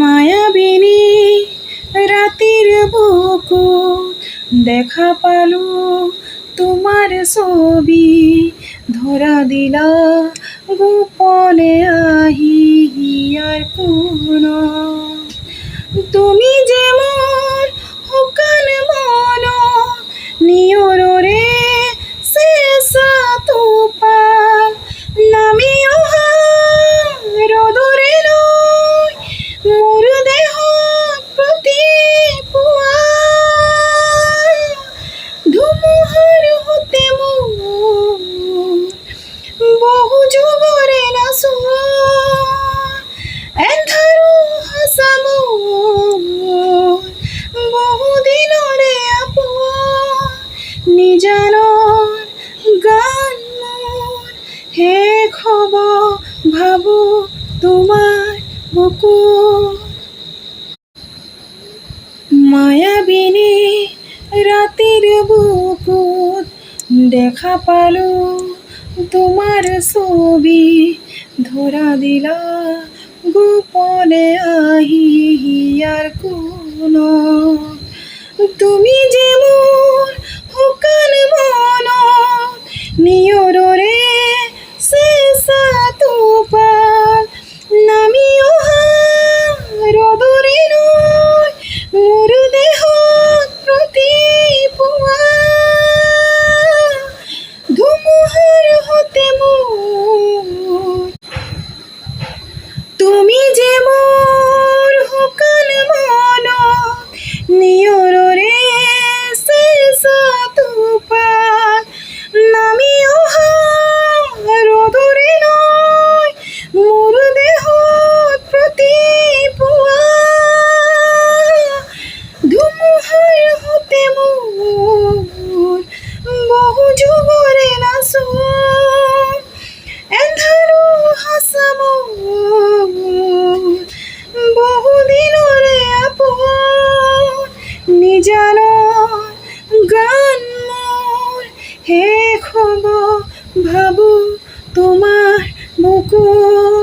মায়াবিনী রাতির বুকু দেখা পালো তোমার ছবি ধরা দিলা গোপনে আহি হিয়ার কোন তুমি যে মোর শুকান মন নিয়ৰৰে চেঁচা টোপাল নামি অহা ৰ'দৰে লৈ মোৰ দেহত প্ৰতিপুৱা ধুমুহাৰ সতে মোৰ বহু যুগৰে নাচো এন্ধাৰো সঁচা মোৰ বহু দিনৰে আপোন নিজানৰ গান মোৰ শেষ হ'ব ভাবো তোমাৰ বুকুত মায়াবিনী ৰাতিৰ বুকুত দেখা পালো তোমাৰ ছবি ধৰা দিলা গোপনে আহি হিয়াৰ কোন তুমি যে মোৰ শুকান মন নিয়ৰৰে চেঁচা টোপাল নামি অহা ৰ'দৰে লৈ মোৰ দেহত প্ৰতিপুৱা ধুমুহাৰ সতে মোৰ তুমি যে মোৰ শুকান মন নিয়ৰৰে চেঁচা টোপাল নামি অহা ৰ'দৰে লৈ মোৰ দেহত প্ৰতিপুৱা ধুমুহাৰ সতে মোৰ বহু যুগৰে নাচো এন্ধাৰো সঁচা মোৰ বহু দিনৰে আপোন নিজানৰ গান মোৰ শেষ হ'ব ভাবো তোমাৰ বুকুত